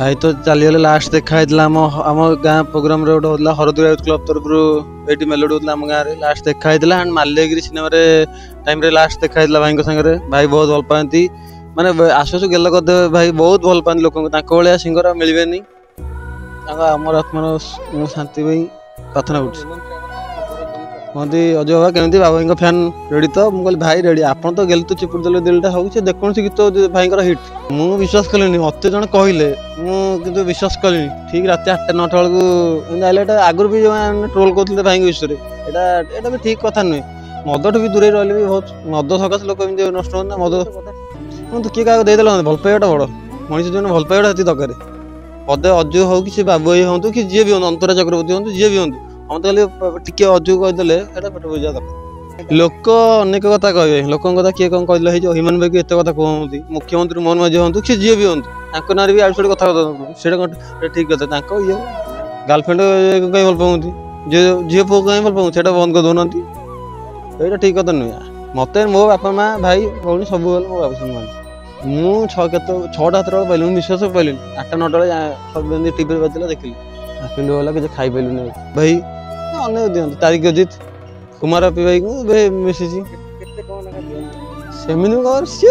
भाई तो चलीगले लास्ट देखाई आम आम गाँ प्रोग्राम गोटे होता हरदुरा यूथ क्लब तरफ ये मेलोडी होता आम गाँव में लास्ट देखाई and Malyagiri cinema time last देखाई भाई सागर भाई बहुत भल पाती माने आसु गेल करदे भाई बहुत भल पाती लोक भाया सिंगर मिलबे आमर आत्मार शांति भाई प्रार्थना कर कहते अजय बाबा केमती बाबा फैन रेडी तो मुझे भाई रेडी आप तो गेल तो चिपुड़ देल दिलटा हो जेकोसी गीत भाई हिट मु विश्वास कल मत जन कहले मुझे विश्वास कल ठीक रात 8टा 9टा बेलू आगुरी भी जो ट्रोल करते भाई विषय यहाँ भी ठीक कथा नुहे मद ठू भी दूर रही भी बहुत मद सकाश लोक नष्ट होता मद किए क्या देदेल भल पाइबाटा बड़ मनीष जीवन भल पाइबाटा ये दरकार पदे अजु हो कि बाबू हूँ कि जी भी हूँ अंतरा चक्रवर्ती हूँ जी भी हूँ हम तो टे अजु कहीदेले पेट बुझा दरकार लोक अनेक कथा कहे लोक कथा किए कौन कहले ह्यूमन भाई एत कथा कहते मुख्यमंत्री मोहन माझी हूँ कि जी भी हूँ ना भी आड़ कथा ठीक कथा ये गर्लफ्रेंड कहीं भल पाती झील पुओ कहीं भल पाऊँ से बंद कर दौना ये ठीक कथा नुहे मत मो बापा माँ भाई भौणी सब मो बाबू मान मुझे 6टा हाथ पाइल विश्वास पाइल 8टा 9टा सब टीवी बाजिला देखिली आखिल गला कि खाई पाइलुनि भाई अनेक दिखते तारिक अजित कुमार अपी भाई को मिसी सेमि सी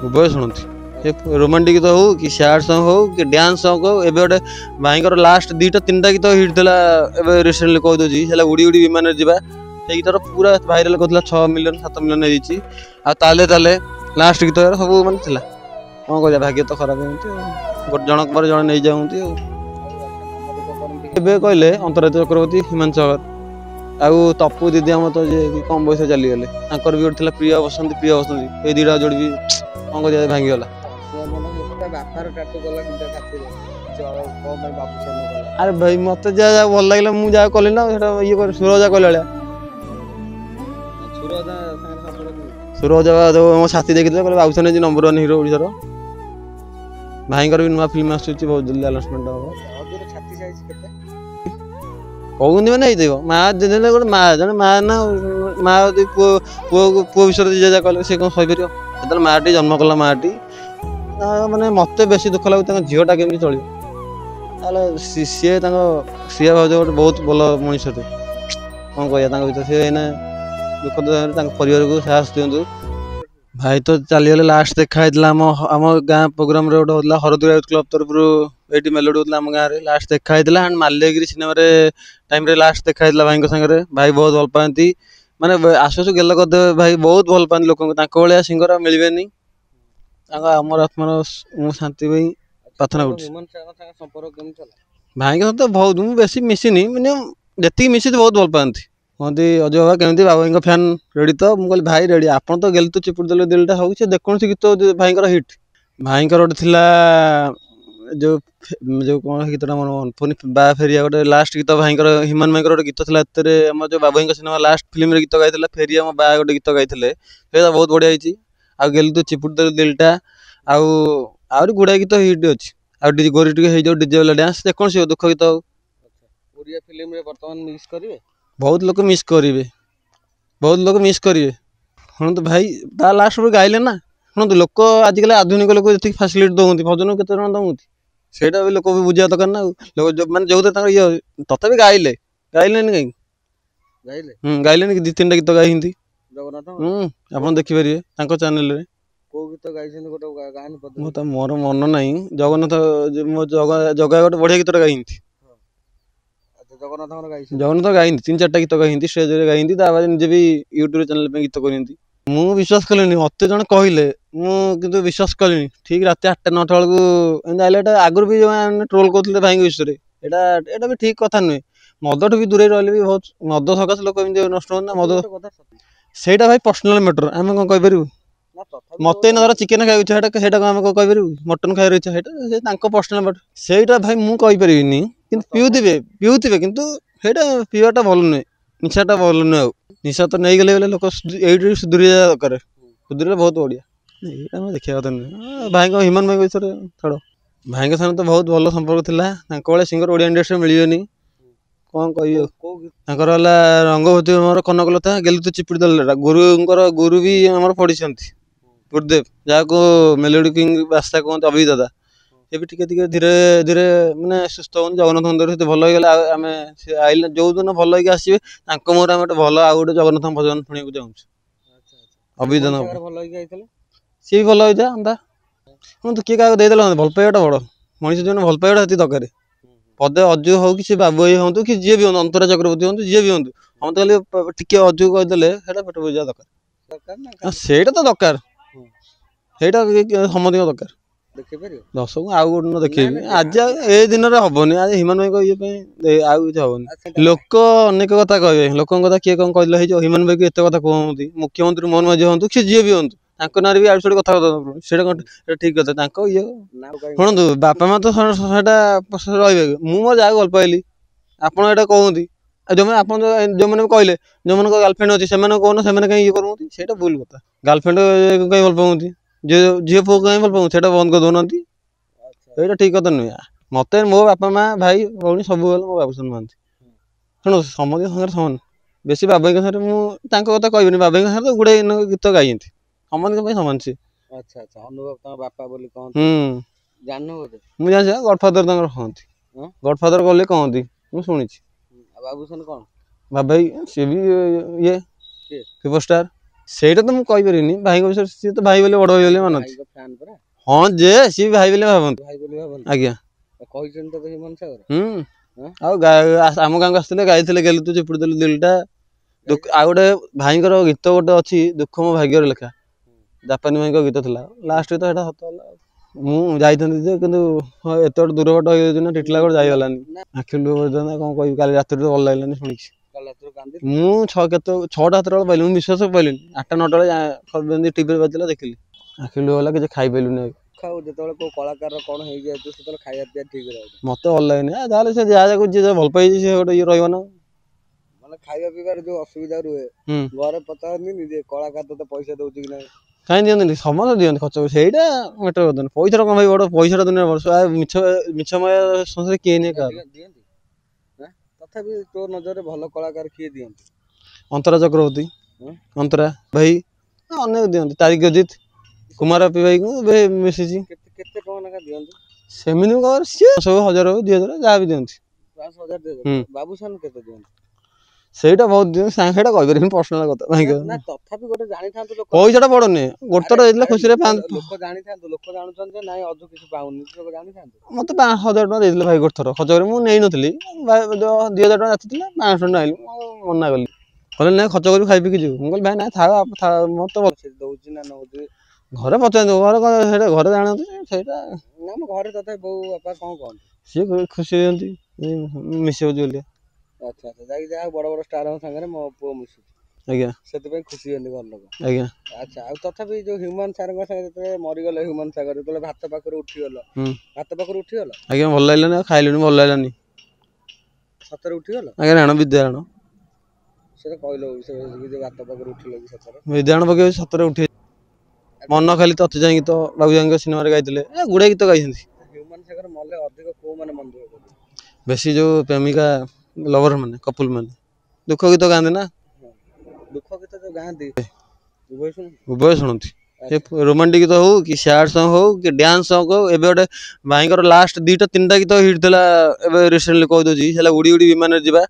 उभय शुणती रोमांटिक गीत हो कि सैड सॉन्ग हो कि डांस सॉन्ग हो एबे गोटे भाई लास्ट 2टा 3टा गीत हिट था रिसेंटली कह दूसरी उड़ी उड़ी विमान जा गीतर पूरा भाइराल कर 6 मिलियन 7 मिलियन हो ताले ताले लास्ट गीत सब मानते कौन कह भाग्य तो खराब होती जनक पर जन नहीं जाऊँगी कहले अंतरा चक्रवर्ती हिमांशु सागर आउ तपु दीदी आम तो कम बयस चलीगले भी गोटे प्रिय बसंती ये 2टा जोड़ी भी कौन कर भांगीगला अरे भाई मत जहाँ भल लगे मुझे कल ना ये सुरजा कहला सुरजा मो साथी देखी कहले बाबूसान नंबर 1 हिरो ओडिशार भाई भी नुआ फिल्म आसूँ बहुत जल्दी आनाउंसमेंट हम कहते मैंने माँ गोटे माँ जन माँ ना माँ पुओ विषय जा कहले सी कौन सहीपर जो माँटी जन्म कला माँटी माने मत बेसी दुख लगे झीटा केमी चलो सी श्रिया भाज गोटे बहुत भल मनीष कौन कह भर सी दुख परिवार को साहस दिंतु भाई तो चलीगले लास्ट देखाई आम आम गाँ प्रोग्राम गोटे होता हरदुरा यूथ क्लब तरफ ये मेलोडी होता आम गाँव में लास्ट देखाई and Malyagiri cinema time last देखाई भाई सागर भाई बहुत भल पाती माने आसु गेल करदे भाई बहुत भल पाती लोक भाया सिंगर मिलबे आमर आत्मार शांति भाई प्रार्थना कर भाई सहित बहुत बेसी मिसिनी जी मिसी बहुत भल पाती कहते अजय बाबा केमती बाबा फैन रेडी तो मुझे भाई रेडी आप तो गेल तो चिपुड़ देल दिलटा हो जेकोसी गीत भाई हिट भाई गोटे जो जो कौन गीतटा मन पुनी बा फेरिया गोटे लास्ट गीत भाई ह्यूमन भाई गोटे गीत था आम जो बाबू सिनेमा लास्ट फिल्म गीत गाई फेरिया बा गोटे गीत गाई बहुत बढ़िया आ गेल तो चिपुड़ देल दिलटा आउरी गुड़ाए गीत हिट अच्छी गोरी टे हो डीजे वाला डांस जेकोसी दुख गीत ओडिया फिल्म बर्तमान मिस करेंगे बहुत लोग मिस करेंगे बहुत लोग मिस करेंगे शुणु भाई ता लास्ट गाइले ना शुणु लोक आजिकल आधुनिक लोक जी फैसिलिटी दौंती भजन केते जन दौंती सेटा भी लोक भी बुझा दरकार ना लोक मैंने जो ये तथा गाइले गाइले गाइले गाइले 2-3टा गीत गाई जगन्नाथ आप देखिपारे चैनल मोर मन ना जगन्नाथ मो जगह गोटे बढ़िया गीत गाई जगन्नाथ गाई 3-4टा गीत गाई स्टेज गाई निजे भी यूट्यूब चैनल गीत करती मु विश्वास कल मत जन कहले मुझे विश्वास कल ठीक रात 8टा 9टा बेलू आगुरी भी जो ट्रोल करते भाई विषय यहाँ भी ठीक कथा नुहे मद ठू भी दूर रही भी बहुत मद सकाश लोक नष्ट होता मद से भाई पर्सनाल मैटर आम कौन कहीपर मत धर चिकेन खाई इच्छा कौन कहीपर मटन खाई इच्छा है पर्सनाल मैटर से भाई मुझे कि पीउे कि पीवाटा भल नुहे निशाटा भल नुहे निशा तो नहीं गले लोक ये सुधरी जाए दरकार सुधरी बहुत बढ़िया ये देखा कथा नुहे भाई ह्यूमन भाई विषय छाड़ भाई साथ तो बहुत भल संपर्क था सिंगर ओडिया इंडस्ट्री मिलबे कौन कह रंगभूति मोर कनकलता गेलु तो चिपुड़ी दल गुरु भी आम पढ़ी गुरुदेव जहाँ को मेलोडी किंग बादशाह कहते अभिदादा ଏବେ ଟିକେ ଟିକେ ଧୀରେ ଧୀରେ ମାନେ ସୁସ୍ଥ ହୁଅନ୍ତି। ଜଗନ୍ନାଥ ମନ୍ଦିର ସେତେ ଭଲ ହେଇଗଲେ ଆମେ ସେ ଆଇଲେ ଯୋଉଦିନ ଭଲ ହେଇକି ଆସିବେ ତାଙ୍କ ମୁହଁରେ ଆମେ ଗୋଟେ ଭଲ ଆଉ ଗୋଟେ ଜଗନ୍ନାଥ ଭଜନ ଶୁଣିବାକୁ ଚାହୁଁଛୁ। ଅଭିଧାନ ଭଲ ହେଇକି ଯାଇଥିଲେ ସିଏ ବି ଭଲ ହେଇଥାଏ ଅନ୍ତା ଶୁଣନ୍ତୁ କିଏ କାହାକୁ ଦେଇଦେଲେ ଭଲ ପାଇବାଟା ବଡ଼ ମଣିଷ ଜୀବନ ଭଲ ପାଇବାଟା ସେତିକି ଦରକାର। ପଦେ ଅଜୁ ହଉ କି ସେ ବାବୁ ଭାଇ ହୁଅନ୍ତୁ କି ଯିଏ ବି ହୁଅନ୍ତୁ ଅନ୍ତରା ଚକ୍ରବର୍ତ୍ତୀ ହୁଅନ୍ତୁ ଯିଏ ବି ହୁଅନ୍ତୁ ସମସ୍ତେ ଖାଲି ଟିକେ ଅଜୁ କହିଦେଲେ ସେଇଟା ପେଟ ବୁଝିବା ଦରକାର। ସେଇଟା ତ ଦରକାର ସେଇଟା ସମସ୍ତଙ୍କ ଦରକାର। ଦର୍ଶକ ଆଉ ଗୋଟେ ଦିନ ଦେଖେଇବି ଆଜି ଆଉ ଏଇ ଦିନରେ ହବନି ଆଜି ହିମାନ ଭାଇଙ୍କ ଇଏ ପାଇଁ ଆଉ କିଛି ହବନି। ଲୋକ ଅନେକ କଥା କହିବେ ଲୋକଙ୍କ କଥା କିଏ କଣ କହିଲେ ହେଇଯିବ। ହିମାନ ଭାଇକୁ ଏତେ କଥା କୁହନ୍ତି ମୁଖ୍ୟମନ୍ତ୍ରୀ ମୋହନ ମାଝୀ ହୁଅନ୍ତୁ କି ଯିଏ ବି ହୁଅନ୍ତୁ ତାଙ୍କ ନାଁରେ ବି ଆଉ ସେଠି କଥା ସେଇଟା କଣ ଠିକ କଥା ତାଙ୍କ ଇଏ ଶୁଣନ୍ତୁ ବାପା ମା ତ ସେଇଟା ରହିବେ ମୁଁ ମୋର ଯାହାକୁ ଭଲ ପାଇଲି ଆପଣ ଏଇଟା କହୁନ୍ତି ଆଉ ଯୋଉମାନେ ଆପଣ ଯୋଉମାନେ କହିଲେ ଯୋଉମାନଙ୍କ ଗାର୍ଲଫ୍ରେଣ୍ଡ ଅଛି ସେମାନେ କହୁନ ସେମାନେ କାହିଁ ଇଏ କରୁଛନ୍ତି ସେଇଟା ଭୁଲ କଥା। ଗାର୍ଲଫ୍ରେଣ୍ଡ କାହିଁ ଭଲ ପାଉନ୍ତି ଝିଅ ପୁଅ କାହିଁ ଭଲ ପାଉନ୍ତି ସେଇଟା ବନ୍ଦ କରିଦଉନାହାନ୍ତି ସେଇଟା ଠିକ କଥା ନୁହେଁ। ମତେ ମୋ ବାପା ମା ଭାଇ ଭଉଣୀ ସବୁ ଗଲେ ମୋ ବାବୁସାନ ମହାନ୍ତି ଶୁଣ ସମସ୍ତଙ୍କ ସାଙ୍ଗରେ ସମାନ ବେଶୀ ବାବାଙ୍କ ସାଙ୍ଗରେ ମୁଁ ତାଙ୍କ କଥା କହିବିନି ବାବାଙ୍କ ସାଙ୍ଗରେ ତ ଗୁଡାଏ ଗୀତ ଗାଇଛନ୍ତି ସମସ୍ତଙ୍କ ପାଇଁ ସମାନ ସେ। ଅନୁଭବ ତାଙ୍କ ବାପା ବୋଲି କହନ୍ତି ଜାଣିନୁ ବୋଧେ ମୁଁ ଜାଣିଛି ଗଡଫାଦର ତାଙ୍କର କହନ୍ତି ଗଡଫାଦର ବୋଲି କହନ୍ତି ମୁଁ ଶୁଣିଛି। ବାବୁସାନ କଣ ବାବା ସିଏ ବି ଇଏ ସୁପରଷ୍ଟାର ସେଇଟା ତ ମୁଁ କହିପାରିନି ଭାଇଙ୍କ ବିଷୟରେ ସିଏ ତ ଭାଇ ବୋଲି ବଡ ଭାଇ ବୋଲି ମାନନ୍ତି। ହଁ ଯେ ସିଏ ବି ଭାଇ ବୋଲି ଭାବନ୍ତି ଆଜ୍ଞା କହିଛନ୍ତି ତ ହିମନ୍ତ ସାଗର ଆଉ ଆମ ଗାଁକୁ ଆସିଥିଲେ ଗାଇଥିଲେ ଗେଲୁ ତୁ ଚିପୁଡ଼ି ଦେଲୁ ଦିଲଟା ଆଉ ଗୋଟେ ଭାଇଙ୍କର ଗୀତ ଗୋଟେ ଅଛି ଦୁଃଖ ମୋ ଭାଗ୍ୟରେ ଲେଖା ଜାପାନୀ ଭାଇଙ୍କ ଗୀତ ଥିଲା ଲାଷ୍ଟ ତ ସେଇଟା ସତ ହେଲା। ମୁଁ ଯାଇଥାନ୍ତି ଯେ କିନ୍ତୁ ଏତେ ଗୋଟେ ଦୂର ବାଟ ହେଇଯାଉଛି ନା ଟିଟିଲାଗଡ଼ ଯାଇଗଲାନି ଆଖି ଲୁହ କଣ କହିବି କାଲି ରାତିରେ ତ ଭଲ ଲାଗିଲାନି ଶୁଣିକି ମୁଁ ଛଅଟା 7ଟା ବେଳେ ପାଇଲି ମୁଁ ବିଶ୍ୱାସ ପାଇଲିନି 8ଟା 9ଟା ବେଳେ ଟିଭିରେ ବାଜିଲା ଦେଖିଲି ଆଖି ଲୁହ ହେଲା କିଛି ଖାଇପାରିଲୁନି ଆଉ। ଯେତେବେଳେ କୋଉ କଳାକାର କଣ ହେଇଯାଉଛି ସେତେବେଳେ ଖାଇବା ପିଇବା ଠିକ ରହିବ ମତେ ଭଲ ଲାଗେନି ଯାହେଲେ ସେ ଯାହାକୁ ଯିଏ ଭଲ ପାଇଛି ସେ ଗୋଟେ ଇଏ ରହିବ ନା ମାନେ ଖାଇବା ପିଇବାରେ ଯୋଉ ଅସୁବିଧା ରୁହେ ଘରେ ପଚାରନ୍ତିନି ଯେ କଳାକାର ତତେ ପଇସା ଦଉଛି କି ନାହିଁ କାହିଁ ଦିଅନ୍ତିନି ସମସ୍ତେ ଦିଅନ୍ତି ଖର୍ଚ୍ଚ ସେଇଟା ମ୍ୟାଟର କରିଦେନି ପଇସାଟା କଣ ଭାଇ ବଡ଼ ପଇସାଟା ଦୁନିଆ ବର୍ଷ ମିଛମୟ ସଂସାରରେ କିଏ ନିଏ କାହାର ଦିଅନ୍ତି ତଥାପି ତୋ ନଜରରେ ଭଲ କଳାକାର କିଏ ଦିଅନ୍ତି? ଅନ୍ତରା ଚକ୍ରବର୍ତ୍ତୀ ଅନ୍ତରା ଭାଇ ଅନେକ ଦିଅନ୍ତି ତାରିକ ଅଜିତ କୁମାର ପି ଭାଇଙ୍କୁ ଏବେ ମିଶିଛି କେତେ ଟଙ୍କା ଲେଖା ଦିଅନ୍ତି ସେମିତି କଣ ସିଏ ସବୁ 1000 ହଉ 2000 ଯାହା ବି ଦିଅନ୍ତି। ବାବୁସାନ କେତେ ଦିଅନ୍ତି? ସେଇଟା ବହୁତ ଦିନ ସେଇଟା କହିପାରିବିନି ପର୍ସନାଲ କଥା ତଥାପି ଗୋଟେ ଜାଣିଥାନ୍ତୁ ପଇସାଟା ବଡ ନୁହେଁ ଗୋଟେ ଥର ଯାଇଥିଲେ ଖୁସିରେ ଲୋକ ଜାଣିଥାନ୍ତୁ ଲୋକ ଜାଣୁଛନ୍ତି ଯେ ନାଇଁ ଅଜୁ କିଛି ପାଉନି ଜାଣିଥାନ୍ତୁ ମତେ 1000 ଟଙ୍କା ଦେଇଥିଲେ ଭାଇ ଗୋଟେ ଥର ଖର୍ଚ୍ଚ କରି ମୁଁ ନେଇନଥିଲି 2000 ଟଙ୍କା ଯାଚିଥିଲା 500 ଟଙ୍କା ଆଇଲି ମୁଁ ମନା କଲି କହିଲେ ନାଇଁ ଖର୍ଚ୍ଚ କରି ଖାଇ ପିଇକି ଯିବୁ ମୁଁ କହିଲି ଭାଇ ନାଇଁ ଥାଉ ମତେ ଦଉଛି ନା ନଉଛି ଘରେ ପଚାରନ୍ତୁ ଘରେ କଣ ସେଇଟା ଘରେ ଜାଣନ୍ତି ସେଇଟା ନା ମୋ ଘରେ ତଥାପି ବୋଉ ବାପା କଣ କହନ୍ତି ସିଏ ଖୁସି ହେଇଯାନ୍ତି ମିଶିଯାଉଛି ବୋଲି ଆଚ୍ଛା ଯାଇକି ଯାହା ବଡ ବଡ ଷ୍ଟାରଙ୍କ ସାଙ୍ଗରେ ମୋ ପୁଅ ମିଶୁଛି ଆଜ୍ଞା ସେଥିପାଇଁ ଖୁସି ହୁଅନ୍ତି ଘର ଲୋକ ଆଜ୍ଞା। ଆଚ୍ଛା ଆଉ ତଥାପି ଯୋଉ ହ୍ୟୁମାନ ସାରଙ୍କ ସାଙ୍ଗରେ ଯେତେବେଳେ ମରିଗଲେ ହ୍ୟୁମାନ ସାଗର ଯେତେବେଳେ ଭାତ ପାଖରୁ ଉଠିଗଲ ଆଜ୍ଞା ଭଲ ଲାଗିଲାନି ଆଉ ଖାଇଲୁନି ଭଲ ଲାଗିଲାନି ସତରେ ଉଠିଗଲ ଆଜ୍ଞା ରାଣ ବିଦ୍ୟାରାଣ ସେଟା କହିଲ ଭାତ ପାଖରୁ ଉଠିଲ କି ସତରେ ବିଦ୍ୟାରାଣ ପକେଇ ସତରେ ଉଠି ମନ ଖାଲି ତତେ ଯାଇକି ତ ବାବୁ ଯାଇଙ୍କ ସିନେମାରେ ଗାଇଥିଲେ ଗୁଡାଏ ଗୀତ ଗାଇଛନ୍ତି। ହ୍ୟୁମାନ ସାଗର ମଲେ ଅଧିକ କୋଉ ମାନେ ମନ ଦୁଃଖ କରିବେ ବେଶୀ ଯୋଉ ପ୍ରେମିକା ଲଭର ମାନେ କପୁଲ ମାନେ ଦୁଃଖ ଗୀତ ଗାଆନ୍ତି ନା ଦୁଃଖ ଗୀତ ଯୋଉ ଗାଆନ୍ତି ଉଭୟ ଶୁଣନ୍ତି ସେ ରୋମାଣ୍ଟିକ ଗୀତ ହଉ କି ସ୍ୟାଡ ସଙ୍ଗ ହଉ କି ଡ୍ୟାନ୍ସ ସଙ୍ଗ ହଉ ଏବେ ଗୋଟେ ଭାଇଙ୍କର ଲାଷ୍ଟ 2ଟା 3ଟା ଗୀତ ହିଟ୍ ଥିଲା ଏବେ ରିସେଣ୍ଟଲି କହିଦଉଛି ହେଲା ଉଡି ଉଡି ବିମାନରେ ଯିବା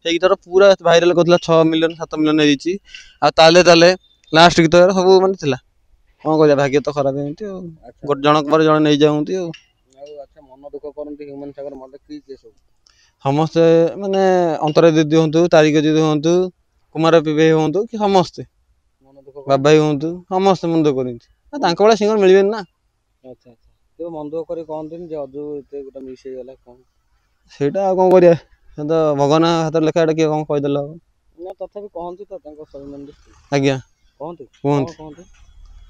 ସେଇ ଗୀତର ପୁରା ଭାଇରାଲ କରିଥିଲା 6 ମିଲିୟନ 7 ମିଲିୟନ ହେଇଯାଇଛି ଆଉ ତାଲେ ଲାଷ୍ଟ ଗୀତ ସବୁ ମାନେ ଥିଲା କଣ କରିବା ଭାଗ୍ୟ ତ ଖରାପ ଏମିତି ଆଉ ଗୋଟେ ଜଣକ ପରେ ଜଣେ ନେଇଯାଆନ୍ତି ଆଉ ମନ ଦୁଃଖ କରନ୍ତି ହ୍ୟୁମାନ ସାଗର ମଲେ କିଏ ସବୁ ସମସ୍ତେ ମାନେ ଅନ୍ତରା ଦିଦି ହୁଅନ୍ତୁ ତାରିକ ଦିଦି ହୁଅନ୍ତୁ କୁମାର ପିଭେଇ ହୁଅନ୍ତୁ କି ସମସ୍ତେ ବାବା ଭାଇ ହୁଅନ୍ତୁ ସମସ୍ତେ ମନ ଦୁଃଖ କରନ୍ତି ତାଙ୍କ ଭଳିଆ ସିଙ୍ଗର ମିଳିବେନି ନା ମନ ଦୁଃଖ କରି କହନ୍ତିନି ଯେ ଅଜୁ ଏତେ ଗୋଟେ ମିସ୍ ହେଇଗଲା କଣ ସେଇଟା ଆଉ କଣ କରିବା ସେ ତ ଭଗବାନ ହାତରେ ଲେଖା ଏଟା କିଏ କଣ କହିଦେଲା ନା ତଥାପି କହନ୍ତି ତ ତାଙ୍କ ଆଜ୍ଞା କୁହନ୍ତି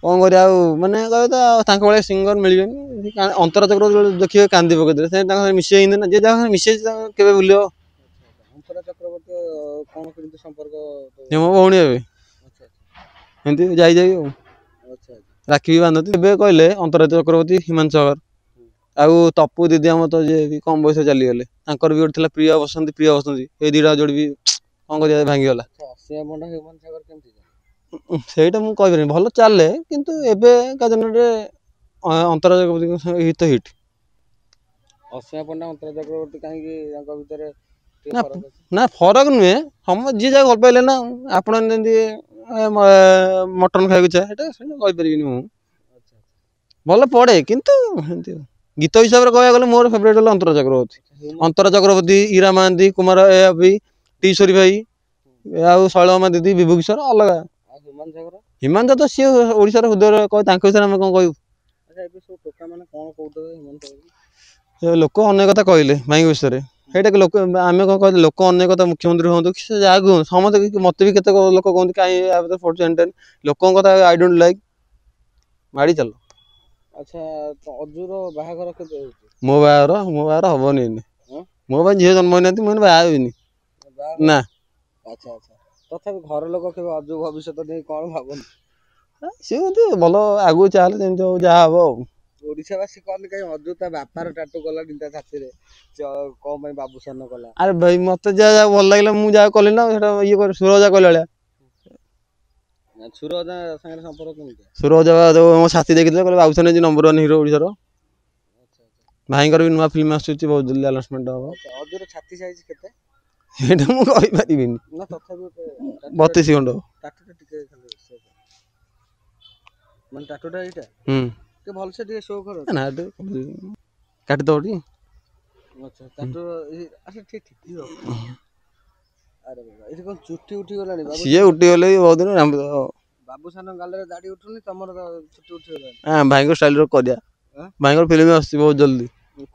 କଣ କରିବା ଆଉ ମାନେ କହିବେ ତ ତାଙ୍କ ଭଳିଆ ସିଙ୍ଗର ମିଳିବେନି ଅନ୍ତରା ଚକ୍ରବର୍ତ୍ତୀ ଦେଖିବେ କାନ୍ଦି ପକେଇଦେବେ ସେ ତାଙ୍କ ସାଙ୍ଗେ ମିଶି ହେଇନି ନା ଯିଏ ଯାହା ସାଙ୍ଗେ ମିଶିଯାଇଛି କେବେ ଭୁଲିବ ଅନ୍ତରା ଚକ୍ରବର୍ତ୍ତୀ କଣ କେମିତି ସମ୍ପର୍କ ମୋ ଭଉଣୀ ଏବେ ଏମିତି ଯାଇ ଆଉ ରାକ୍ଷୀ ବି ବାନ୍ଧନ୍ତି ଏବେ କହିଲେ ଅନ୍ତରା ଚକ୍ରବର୍ତ୍ତୀ ହ୍ୟୁମାନ ସାଗର ଆଉ ତପୁ ଦିଦି ଆମର ତ ଯିଏ କମ ବୟସ ଚାଲିଗଲେ ତାଙ୍କର ବି ଗୋଟେ ଥିଲା ପ୍ରିୟ ବସନ୍ତି ଏଇ 2ଟା ଯୋଡ଼ି ବି କଣ କରିବା ଭାଙ୍ଗିଗଲା ସେଇଟା ମୁଁ କହିପାରିବିନି ଭଲ ଚାଲେ କିନ୍ତୁ ଏବେ କା ଦିନରେ ଅନ୍ତରା ଚକ୍ରବର୍ତ୍ତୀଙ୍କ ସଙ୍ଗେ ହିଟ୍ ଅସୀମା ପଣ୍ଡା ଅନ୍ତରା ଚକ୍ରବର୍ତ୍ତୀ କାହିଁକି ତାଙ୍କ ଭିତରେ ଟିକେ ନା ଫରକ ଅଛି? ନା ଫରକ ନୁହେଁ, ସମସ୍ତେ ଯିଏ ଯାହା ଭଲ ପାଇଲେ ନା। ଆପଣ ଯେମିତି ମଟନ ଖାଇବାକୁ ଇଚ୍ଛା, ସେଟା କହିପାରିବିନି ମୁଁ। ଆଚ୍ଛା ଭଲ ପଡ଼େ କିନ୍ତୁ ସେମିତି ଗୀତ ହିସାବରେ କହିବାକୁ ଗଲେ ମୋର ଫେଭରେଟ୍ ହେଲା ଅନ୍ତରା ଚକ୍ରବର୍ତ୍ତୀ। ଅନ୍ତରା ଚକ୍ରବର୍ତ୍ତୀ, ଇରା ମହାନ୍ତି, କୁମାର ଟିଶ୍ୱରୀ ଭାଇ, ଆଉ ଶୈଳମା ଦିଦି, ବିଭୁ କିଶୋର ଅଲଗା। ଆଉ ହ୍ୟୁମାନ ସାଗର? ହିମାଂଶ ତ ସିଏ ଓଡ଼ିଶାର ହୃଦୟରେ କହ, ତାଙ୍କ ବିଷୟରେ ଆମେ କ'ଣ କହିବୁ? ଆଚ୍ଛା ଏବେ ସବୁ ଟୋକା ମାନେ କ'ଣ କହୁଥିବେ ହ୍ୟୁମାନ ସାଗର? ଲୋକ ଅନେକ କଥା କହିଲେ ଭାଇଙ୍କ ବିଷୟରେ, ସେଇଟାକି ଲୋକ ଆମେ କ'ଣ କହିଲେ, ଲୋକ ଅନେକ କଥା ମୁଖ୍ୟମନ୍ତ୍ରୀ ହୁଅନ୍ତୁ କି ସେ ଯାହା କୁହନ୍ତୁ, ସମସ୍ତେ ମୋତେ ବି କେତେ ଲୋକ କୁହନ୍ତି କାହିଁ ଲୋକଙ୍କ କଥା ଆଇ ଡୋଣ୍ଟ ଲାଇକ୍, ମାଡ଼ି ଚାଲ। ଆଚ୍ଛା ତ ଅଜୁର ବାହାଘର କେବେ ହେଉଛି? ମୋ ବାହାଘର ହବନି ଏଇନେ। ମୋ ପାଇଁ ଝିଅ ଜନ୍ମ ହେଇନାହାନ୍ତି, ମୁଁ ବାହା ହେବିନି ନା। ଆଚ୍ଛା ଆଚ୍ଛା, ତଥାପି ଘର ଲୋକ କେବେ ଅଜୁ ଭବିଷ୍ୟତ ନେଇ କ'ଣ ଭାବନ୍ତି? ସିଏ ମୋତେ ଭଲ ଆଗକୁ ଚାଲେ, ଯେମିତି ହଉ ଯାହା ହବ ଆଉ। ଓଡ଼ିଶାବାସୀ କହନ୍ତି କାହିଁ ଅଜୁ ତା ବାପାର ଟାଟୁ କଲାନି ତା ଛାତିରେ, କ'ଣ ପାଇଁ ବାବୁସାନ କଲା? ଆରେ ଭାଇ ମୋତେ ଯାହା ଯାହା ଭଲ ଲାଗିଲା ମୁଁ ଯାହା କଲି ନା, ସେଟା ଇଏ କରି ସୁରଜା କହିଲା ଭଳିଆ। ସୁରଜା ସାଙ୍ଗରେ ସମ୍ପର୍କ କେମିତି? ସୁରଜା ଯୋଉ ମୋ ସାଥୀ ଦେଖିଥିଲେ, କହିଲେ ବାବୁସାନ ହେଉଛି ନମ୍ବର 1 ହିରୋ ଓଡ଼ିଶାର। ଭାଇଙ୍କର ବି ନୂଆ ଫିଲ୍ମ ଆସୁଛି, ବହୁତ ଜଲ୍ଦି ଆନାଉନ୍ସମେଣ୍ଟ ହବ। ଅଜୁର ଛାତି ସାଇଜ କେତେ? ସେଇଟା ମୁଁ କହିପାରିବିନି। ନା ତଥାପି 32 ଖଣ୍ଡ। ଟାଟୁଟା ଟିକେ ମାନେ ଟାଟୁଟା ଏଇଟା ଟିକେ ଭଲସେ ଟିକେ ଶୋ କର ନା କାଟିଦବ ଟି। ଆଚ୍ଛା ଟାଟୁ ଆଚ୍ଛା ଠିକ ଠିକ। ଆରେ ବାବା ଏଠି କ'ଣ ଚୁଟି ଉଠିଗଲାଣି? ସିଏ ଉଠିଗଲେ ବହୁତ ଦିନ। ବାବୁସାନ ଗାଲରେ ଦାଢ଼ି ଉଠୁନି, ତମର ଚୁଟି ଉଠିଗଲାଣି। ଭାଇଙ୍କ ଷ୍ଟାଇଲର କରିବା। ଭାଇଙ୍କର ଫିଲ୍ମ ଆସୁଛି ବହୁତ ଜଲ୍ଦି।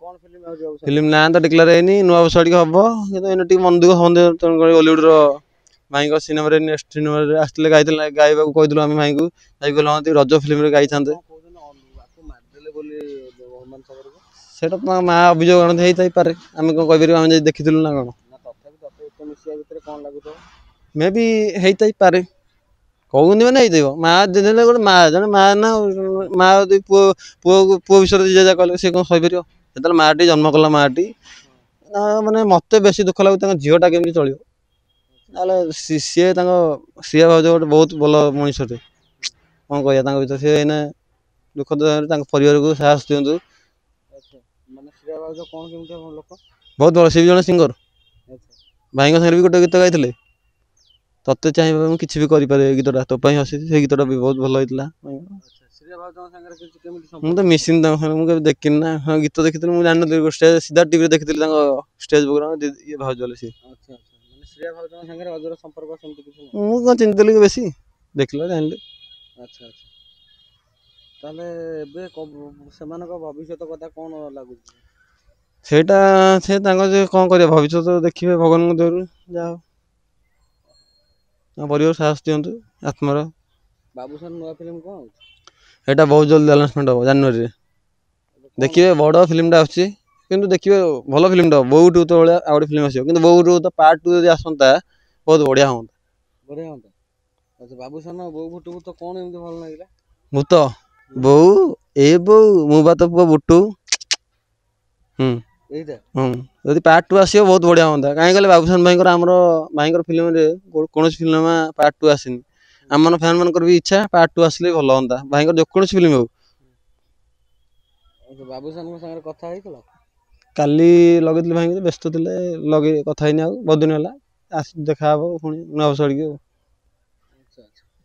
କ'ଣ ଫିଲ୍ମ ଆଉଛି? ଫିଲ୍ମ ନାଁ ତ ଡିକ୍ଲେୟାର ହେଇନି, ନୂଆ ବର୍ଷ ଟିକେ ହବ, କିନ୍ତୁ ଏଇନେ ଟିକେ ମନ ଦୁଃଖ ହନ୍ତେ, ତେଣୁକରି ବଲିଉଡର ଭାଇଙ୍କ ସିନେମାରେ ନେକ୍ସଟ ସିନେମାରେ ଆସିଥିଲେ, ଗାଇବାକୁ କହିଥିଲୁ ଆମେ ଭାଇଙ୍କୁ, ଭାଇ କହିଲେ ହଁ ରଜ ଫିଲ୍ମରେ ଗାଇଥାନ୍ତେ। ସେଇଟା ତ ମା ଅଭିଯୋଗ ଆଣନ୍ତି, ହେଇଥାଇପାରେ, ଆମେ କ'ଣ କହିପାରିବୁ, ଆମେ ଯଦି ଦେଖିଥିଲୁ ନା କ'ଣ। ମେ ବି ହେଇଥାଇପାରେ, କହୁନି ମାନେ ହେଇଥିବ। ମା ଗୋଟେ ମା, ଜଣେ ମା ନା, ମା ଯଦି ପୁଅ ବିଷୟରେ ଯିଏ ଯାହା କହିଲେ ସେ କ'ଣ କହିପାରିବ? ଯେତେବେଳେ ମାଆଟି ଜନ୍ମ କଲା, ମାଆଟି ମାନେ ମୋତେ ବେଶୀ ଦୁଃଖ ଲାଗୁଛି ତାଙ୍କ ଝିଅଟା କେମିତି ଚଳିବ। ନହେଲେ ସିଏ ତାଙ୍କ ଶ୍ରିୟା ଭାଉଜ ଗୋଟେ ବହୁତ ଭଲ ମଣିଷଟେ, କ'ଣ କହିବା ତାଙ୍କ ଭିତରେ। ସେ ଏଇନା ଦୁଃଖ ତାଙ୍କ ପରିବାରକୁ ସାହସ ଦିଅନ୍ତୁ। ବହୁତ ଭଲ, ସେ ବି ଜଣେ ସିଙ୍ଗର। ଭାଇଙ୍କ ସାଙ୍ଗରେ ବି ଗୋଟେ ଗୀତ ଗାଇଥିଲେ, ତତେ ଚାହିଁବା ମୁଁ କିଛି ବି କରିପାରେ, ଏ ଗୀତଟା ତୋ ପାଇଁ ହସିଛି, ସେ ଗୀତଟା ବି ବହୁତ ଭଲ ହେଇଥିଲା। ମୁଁ ତ ମିଶିନି ତାଙ୍କ ସାଙ୍ଗରେ, ମୁଁ କେବେ ଦେଖିନି ନା। ଗୀତ ଦେଖିଥିଲି, ମୁଁ ଜାଣିନଥିଲି, ସିଧା ଟିଭିରେ ଦେଖିଥିଲି ତାଙ୍କ ଷ୍ଟେଜ ପ୍ରୋଗ୍ରାମ, ଇଏ ଭାଉଜ ହେଲେ ସିଏ। ମୁଁ କ'ଣ ଚିନ୍ତିଥିଲି କି ବେଶୀ, ଦେଖିଲା ଜାଣିଲି। ଆଚ୍ଛା ଆଚ୍ଛା, ତାହେଲେ ଏବେ ସେମାନଙ୍କ ଭବିଷ୍ୟତ କଥା କ'ଣ ଲାଗୁଛି? ସେଇଟା ସେ ତାଙ୍କ ଯେ କ'ଣ କରିବା, ଭବିଷ୍ୟତ ଦେଖିବେ ଭଗବାନଙ୍କ ଦେହରୁ, ଯାହା ହଉ ତାଙ୍କ ପରିବାର ସାହସ ଦିଅନ୍ତୁ ଆତ୍ମାର। ବାବୁସାନ ନୂଆ ଫିଲ୍ମ କ'ଣ ହଉଛି? ଏଇଟା ବହୁତ ଜଲ୍ଦି ଆନାଉନ୍ସମେଣ୍ଟ ହବ, ଜାନୁଆରୀରେ। ଦେଖିବେ, ବଡ଼ ଫିଲ୍ମଟା ଆସୁଛି, କିନ୍ତୁ ଦେଖିବେ ଭଲ ଫିଲ୍ମଟା ହବ। ବୋଉ ଟୁ ତ ଭଳିଆ ଆଉ ଗୋଟେ ଫିଲ୍ମ ଆସିବ, କିନ୍ତୁ ବୋଉ ଟୁ ତ ପାର୍ଟ 2 ଯଦି ଆସନ୍ତା ବହୁତ ବଢ଼ିଆ ହୁଅନ୍ତା। ଆଚ୍ଛା ବାବୁସାନ ବୋଉ ଭୁଟୁ ଭୂତ କ'ଣ ଏମିତି ଭଲ ଲାଗିଲା? ଭୂତ ବୋଉ ବୋଉ ମୁଁ ବା ତୋ ପୁଅ ବୁଟୁ। ଯଦି ପାର୍ଟ 2 ଆସିବ ବହୁତ ବଢ଼ିଆ ହୁଅନ୍ତା। କାହିଁକି କହିଲେ ବାବୁସାନ ଭାଇଙ୍କର, ଆମର ଭାଇଙ୍କର ଫିଲ୍ମରେ କୌଣସି ଫିଲ୍ମ ପାର୍ଟ 2 ଆସିନି। ଆମ ଫ୍ୟାନ୍ ମାନଙ୍କର ବି ଇଚ୍ଛା ପାର୍ଟ 2 ଆସିଲେ ଭଲ ହୁଅନ୍ତା, ଭାଇଙ୍କର ଯେକୌଣସି ଫିଲ୍ମ ହଉ। ବାବୁସାନଙ୍କ ସାଙ୍ଗରେ କଥା ହେଇଥିଲ? କାଲି ଲଗେଇଥିଲି ଭାଇଙ୍କୁ, ବ୍ୟସ୍ତ ଥିଲେ, କଥା ହେଇନି ଆଉ, ବହୁତ ଦିନ ହେଲା। ଦେଖାହବ ପୁଣି ନୂଆ ବର୍ଷ ଆଡ଼ିକି ଆଉ।